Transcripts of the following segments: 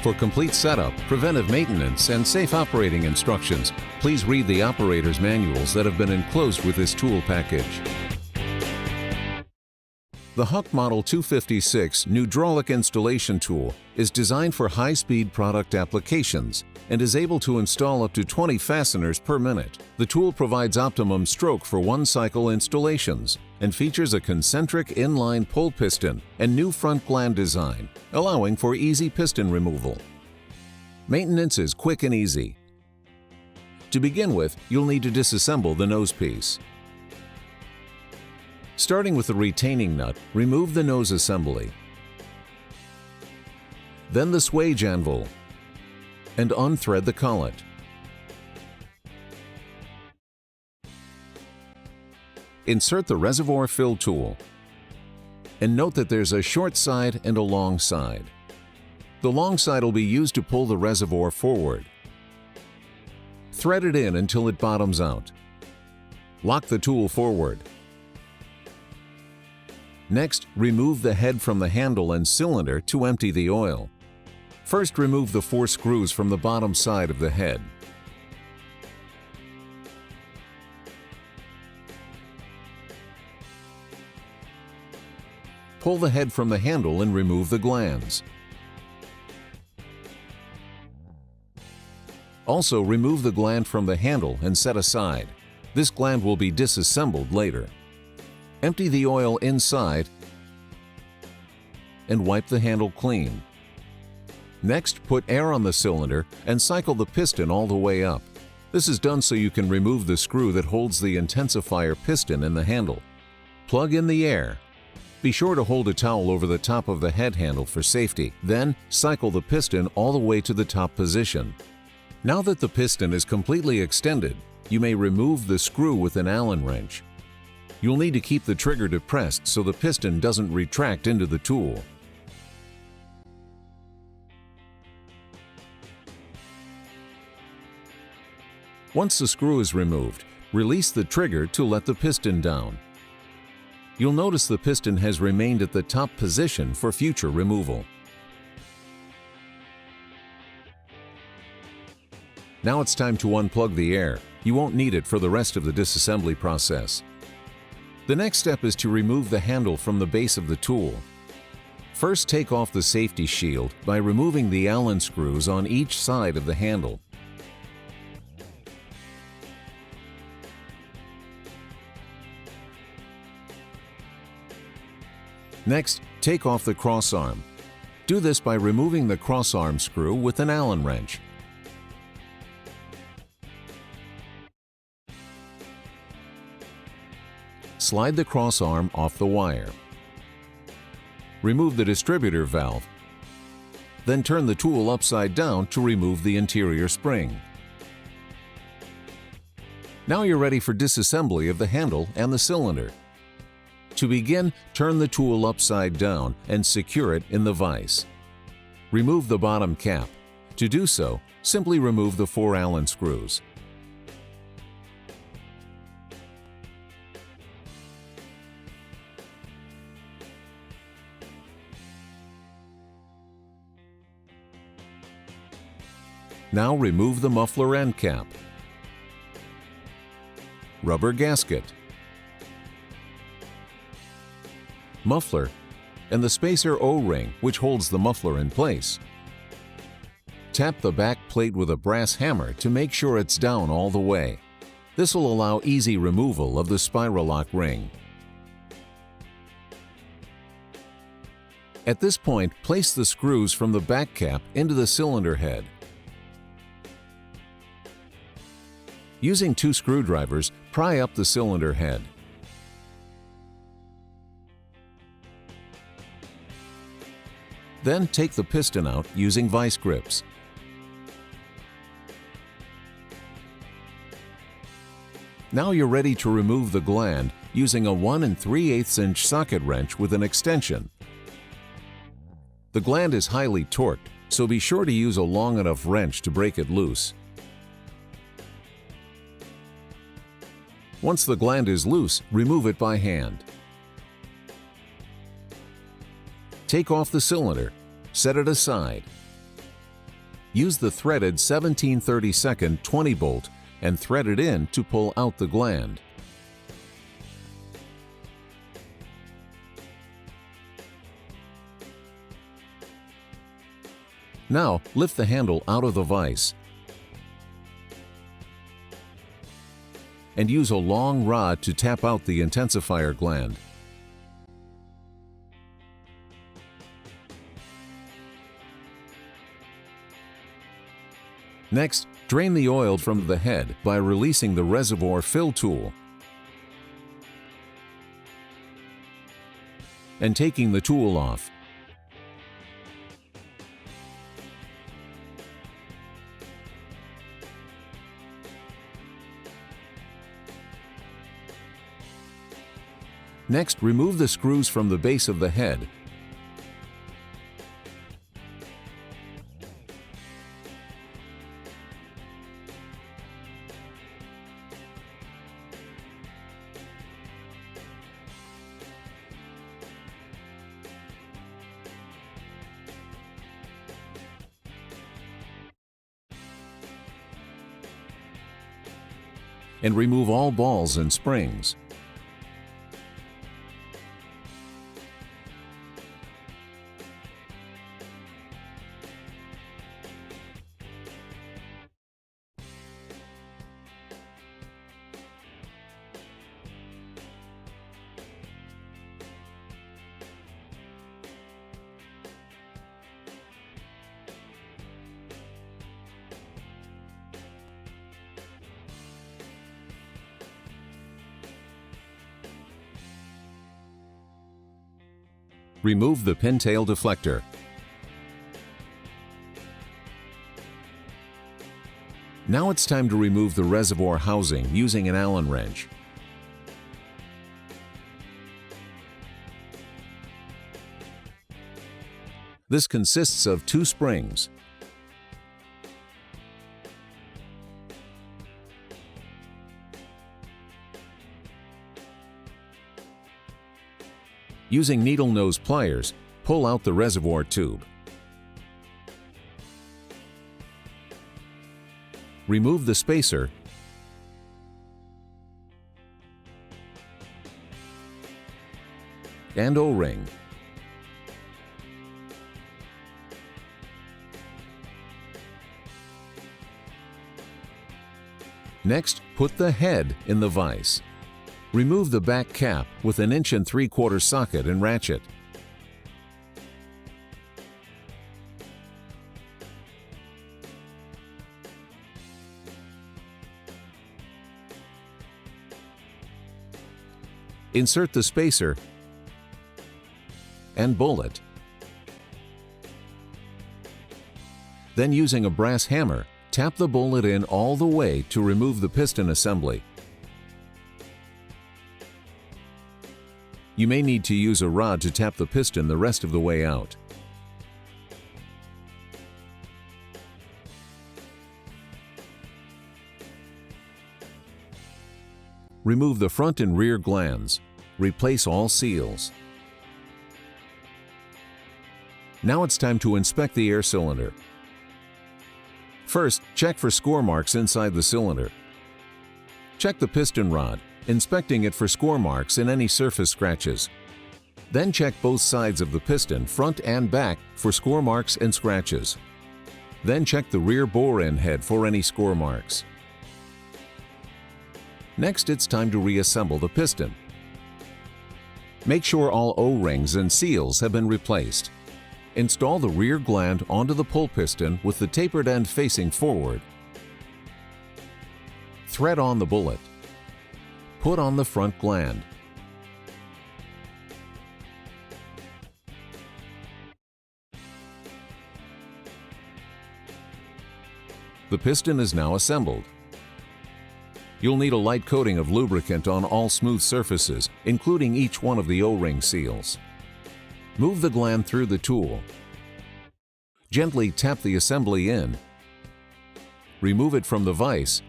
For complete setup, preventive maintenance, and safe operating instructions, please read the operator's manuals that have been enclosed with this tool package. The Huck Model 256 Hydraulic Installation Tool is designed for high-speed product applications and is able to install up to 20 fasteners per minute. The tool provides optimum stroke for one-cycle installations and features a concentric inline pull piston and new front gland design, allowing for easy piston removal. Maintenance is quick and easy. To begin with, you'll need to disassemble the nose piece. Starting with the retaining nut, remove the nose assembly, then the swage anvil, and unthread the collet. Insert the reservoir fill tool, and note that there's a short side and a long side. The long side will be used to pull the reservoir forward. Thread it in until it bottoms out. Lock the tool forward. Next, remove the head from the handle and cylinder to empty the oil. First, remove the 4 screws from the bottom side of the head. Pull the head from the handle and remove the glands. Also, remove the gland from the handle and set aside. This gland will be disassembled later. Empty the oil inside and wipe the handle clean. Next, put air on the cylinder and cycle the piston all the way up. This is done so you can remove the screw that holds the intensifier piston in the handle. Plug in the air. Be sure to hold a towel over the top of the head handle for safety. Then, cycle the piston all the way to the top position. Now that the piston is completely extended, you may remove the screw with an Allen wrench. You'll need to keep the trigger depressed so the piston doesn't retract into the tool. Once the screw is removed, release the trigger to let the piston down. You'll notice the piston has remained at the top position for future removal. Now it's time to unplug the air. You won't need it for the rest of the disassembly process. The next step is to remove the handle from the base of the tool. First, take off the safety shield by removing the Allen screws on each side of the handle. Next, take off the crossarm. Do this by removing the crossarm screw with an Allen wrench. Slide the crossarm off the wire. Remove the distributor valve. Then turn the tool upside down to remove the interior spring. Now you're ready for disassembly of the handle and the cylinder. To begin, turn the tool upside down and secure it in the vise. Remove the bottom cap. To do so, simply remove the 4 Allen screws. Now remove the muffler end cap, rubber gasket, muffler, and the spacer O-ring which holds the muffler in place. Tap the back plate with a brass hammer to make sure it's down all the way. This will allow easy removal of the spiral lock ring. At this point, place the screws from the back cap into the cylinder head. Using 2 screwdrivers, pry up the cylinder head. Then take the piston out using vice grips. Now you're ready to remove the gland using a 1 3/8 inch socket wrench with an extension. The gland is highly torqued, so be sure to use a long enough wrench to break it loose. Once the gland is loose, remove it by hand. Take off the cylinder, set it aside. Use the threaded 17/32 20 bolt and thread it in to pull out the gland. Now, lift the handle out of the vise and use a long rod to tap out the intensifier gland. Next, drain the oil from the head by releasing the reservoir fill tool and taking the tool off. Next, remove the screws from the base of the head. And remove all balls and springs. Remove the pintail deflector. Now it's time to remove the reservoir housing using an Allen wrench. This consists of 2 springs. Using needle nose pliers, pull out the reservoir tube. Remove the spacer and O-ring. Next, put the head in the vise. Remove the back cap with an 1 3/4" socket and ratchet. Insert the spacer and bullet. Then, using a brass hammer, tap the bullet in all the way to remove the piston assembly. You may need to use a rod to tap the piston the rest of the way out. Remove the front and rear glands. Replace all seals. Now it's time to inspect the air cylinder. First, check for score marks inside the cylinder. Check the piston rod, inspecting it for score marks and any surface scratches. Then check both sides of the piston, front and back, for score marks and scratches. Then check the rear bore end head for any score marks. Next, it's time to reassemble the piston. Make sure all O-rings and seals have been replaced. Install the rear gland onto the pull piston with the tapered end facing forward. Thread on the bullet. Put on the front gland. The piston is now assembled. You'll need a light coating of lubricant on all smooth surfaces, including each one of the O-ring seals. Move the gland through the tool. Gently tap the assembly in. Remove it from the vise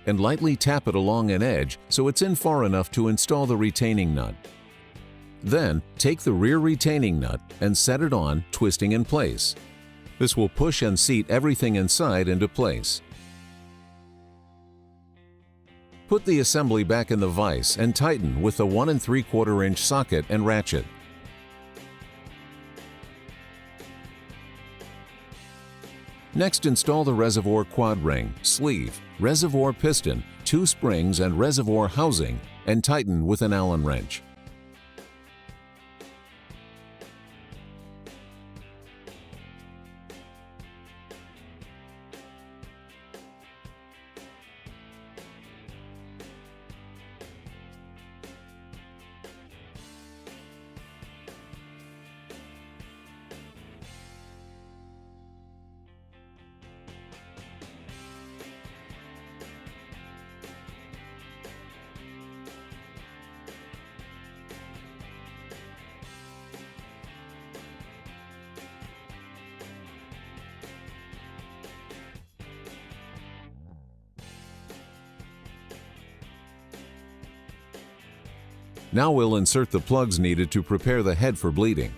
and lightly tap it along an edge so it's in far enough to install the retaining nut. Then, take the rear retaining nut and set it on, twisting in place. This will push and seat everything inside into place. Put the assembly back in the vise and tighten with the 1 3/4 inch socket and ratchet. Next, install the reservoir quad ring, sleeve, reservoir piston, 2 springs and reservoir housing, and tighten with an Allen wrench. Now we'll insert the plugs needed to prepare the head for bleeding.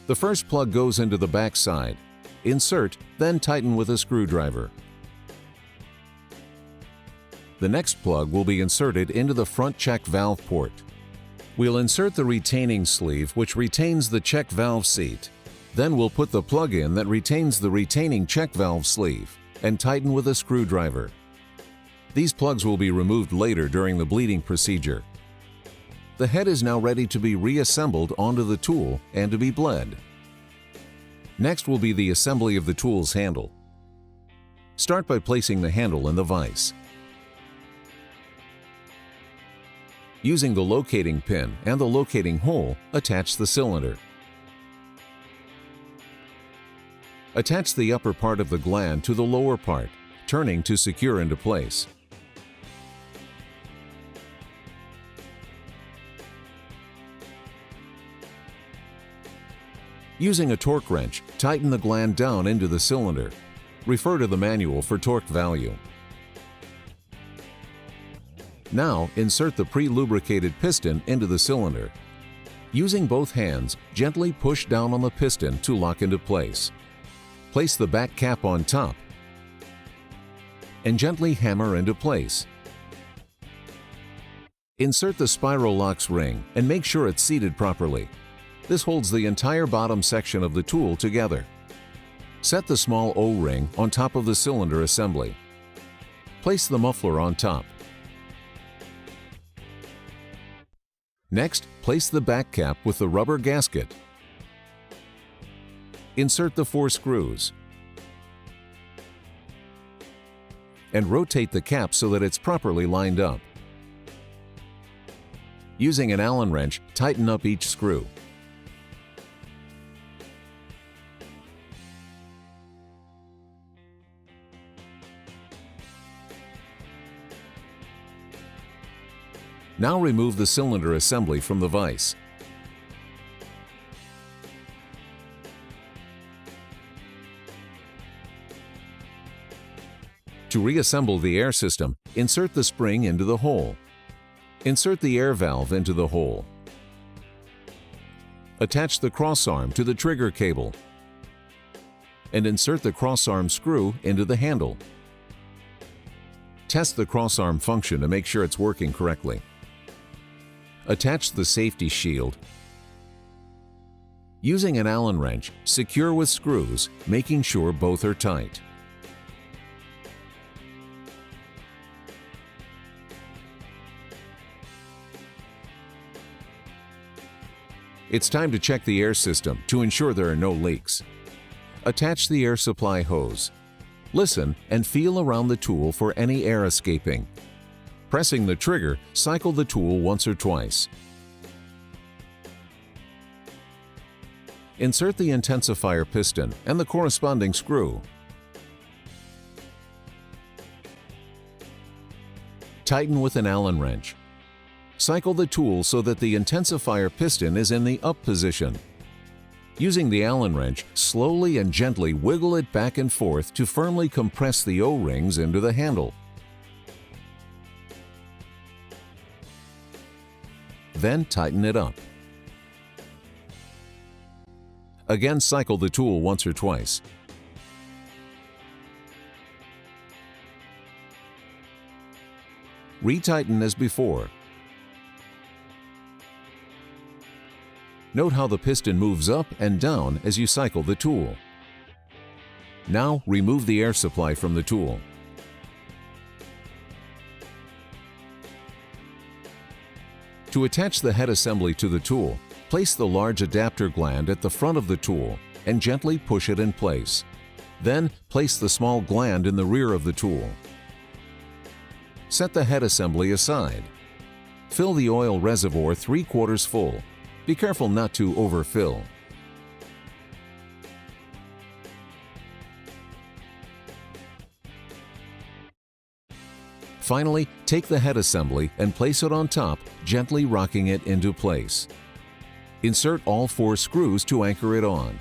The first plug goes into the back side. Insert, then tighten with a screwdriver. The next plug will be inserted into the front check valve port. We'll insert the retaining sleeve, which retains the check valve seat. Then we'll put the plug in that retains the retaining check valve sleeve and tighten with a screwdriver. These plugs will be removed later during the bleeding procedure. The head is now ready to be reassembled onto the tool and to be bled. Next will be the assembly of the tool's handle. Start by placing the handle in the vise. Using the locating pin and the locating hole, attach the cylinder. Attach the upper part of the gland to the lower part, turning to secure into place. Using a torque wrench, tighten the gland down into the cylinder. Refer to the manual for torque value. Now, insert the pre-lubricated piston into the cylinder. Using both hands, gently push down on the piston to lock into place. Place the back cap on top and gently hammer into place. Insert the spiral locks ring and make sure it's seated properly. This holds the entire bottom section of the tool together. Set the small O-ring on top of the cylinder assembly. Place the muffler on top. Next, place the back cap with the rubber gasket. Insert the 4 screws and rotate the cap so that it's properly lined up. Using an Allen wrench, tighten up each screw. Now remove the cylinder assembly from the vise. To reassemble the air system, insert the spring into the hole. Insert the air valve into the hole. Attach the crossarm to the trigger cable and insert the crossarm screw into the handle. Test the crossarm function to make sure it's working correctly. Attach the safety shield. Using an Allen wrench, secure with screws, making sure both are tight. It's time to check the air system to ensure there are no leaks. Attach the air supply hose. Listen and feel around the tool for any air escaping. Pressing the trigger, cycle the tool once or twice. Insert the intensifier piston and the corresponding screw. Tighten with an Allen wrench. Cycle the tool so that the intensifier piston is in the up position. Using the Allen wrench, slowly and gently wiggle it back and forth to firmly compress the O-rings into the handle. Then tighten it up. Again, cycle the tool once or twice. Retighten as before. Note how the piston moves up and down as you cycle the tool. Now remove the air supply from the tool. To attach the head assembly to the tool, place the large adapter gland at the front of the tool and gently push it in place. Then place the small gland in the rear of the tool. Set the head assembly aside. Fill the oil reservoir 3/4 full. Be careful not to overfill. Finally, take the head assembly and place it on top, gently rocking it into place. Insert all 4 screws to anchor it on.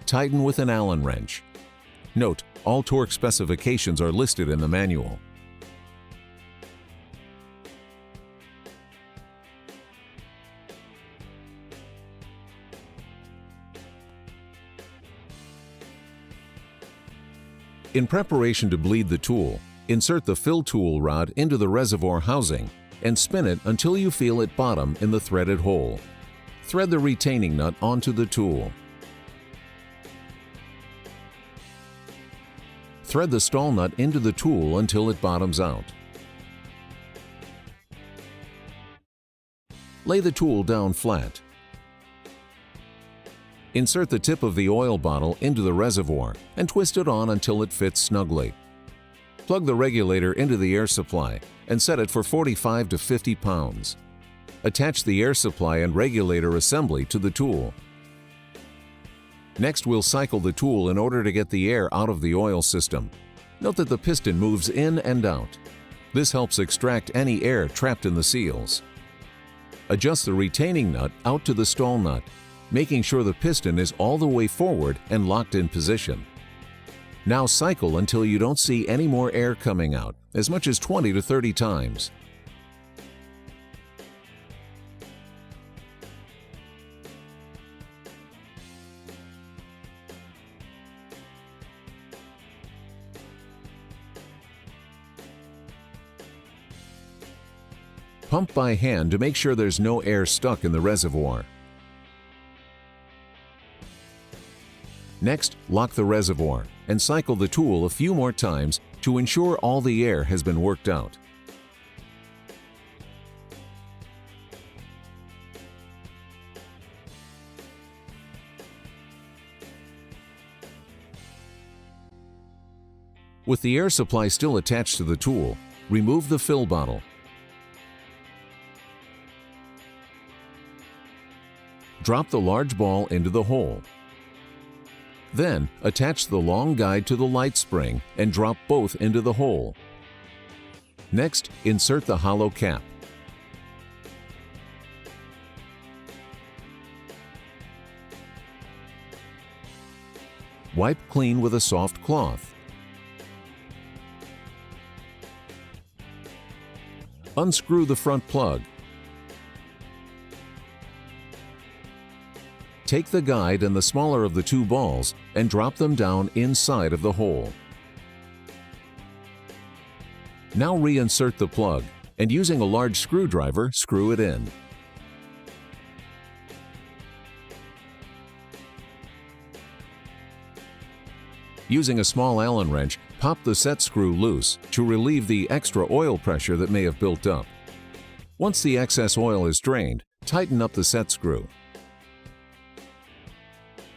Tighten with an Allen wrench. Note, all torque specifications are listed in the manual. In preparation to bleed the tool, insert the fill tool rod into the reservoir housing and spin it until you feel it bottom in the threaded hole. Thread the retaining nut onto the tool. Thread the stall nut into the tool until it bottoms out. Lay the tool down flat. Insert the tip of the oil bottle into the reservoir and twist it on until it fits snugly. Plug the regulator into the air supply and set it for 45 to 50 pounds. Attach the air supply and regulator assembly to the tool. Next, we'll cycle the tool in order to get the air out of the oil system. Note that the piston moves in and out. This helps extract any air trapped in the seals. Adjust the retaining nut out to the stall nut, making sure the piston is all the way forward and locked in position. Now cycle until you don't see any more air coming out, as much as 20 to 30 times. Pump by hand to make sure there's no air stuck in the reservoir. Next, lock the reservoir and cycle the tool a few more times to ensure all the air has been worked out. With the air supply still attached to the tool, remove the fill bottle. Drop the large ball into the hole. Then, attach the long guide to the light spring and drop both into the hole. Next, insert the hollow cap. Wipe clean with a soft cloth. Unscrew the front plug. Take the guide and the smaller of the 2 balls and drop them down inside of the hole. Now reinsert the plug and using a large screwdriver, screw it in. Using a small Allen wrench, pop the set screw loose to relieve the extra oil pressure that may have built up. Once the excess oil is drained, tighten up the set screw.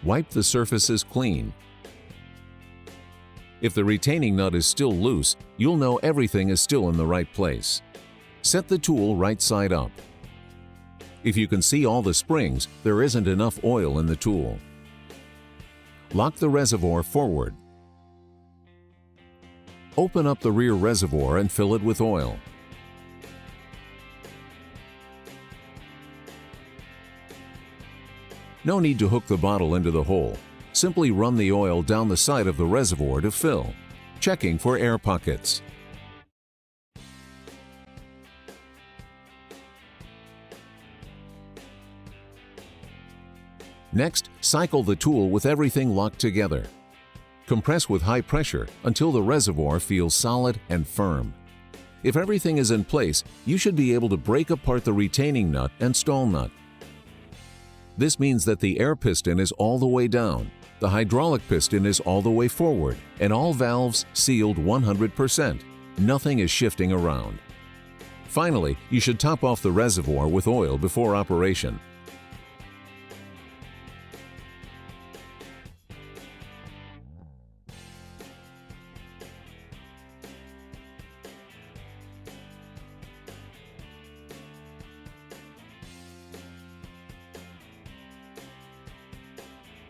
Wipe the surfaces clean. If the retaining nut is still loose, you'll know everything is still in the right place. Set the tool right side up. If you can see all the springs, there isn't enough oil in the tool. Lock the reservoir forward. Open up the rear reservoir and fill it with oil. No need to hook the bottle into the hole. Simply run the oil down the side of the reservoir to fill, checking for air pockets. Next, cycle the tool with everything locked together. Compress with high pressure until the reservoir feels solid and firm. If everything is in place, you should be able to break apart the retaining nut and stall nut. This means that the air piston is all the way down, the hydraulic piston is all the way forward, and all valves sealed 100%. Nothing is shifting around. Finally, you should top off the reservoir with oil before operation.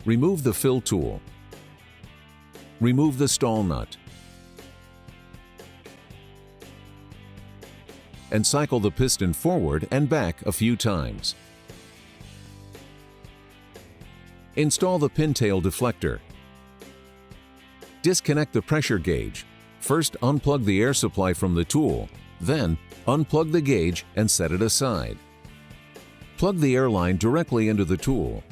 Remove the fill tool. Remove the stall nut. And cycle the piston forward and back a few times. Install the pintail deflector. Disconnect the pressure gauge. First, unplug the air supply from the tool, then unplug the gauge and set it aside. Plug the air line directly into the tool.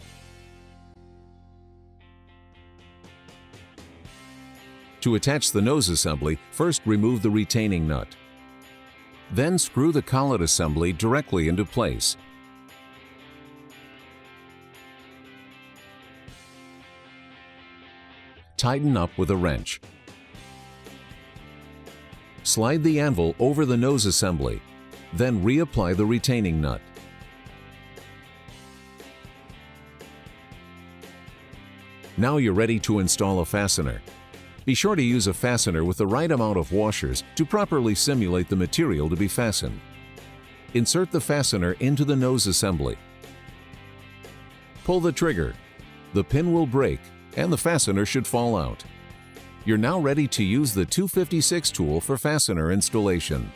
To attach the nose assembly, first remove the retaining nut. Then screw the collet assembly directly into place. Tighten up with a wrench. Slide the anvil over the nose assembly, then reapply the retaining nut. Now you're ready to install a fastener. Be sure to use a fastener with the right amount of washers to properly simulate the material to be fastened. Insert the fastener into the nose assembly. Pull the trigger. The pin will break and the fastener should fall out. You're now ready to use the 256 tool for fastener installation.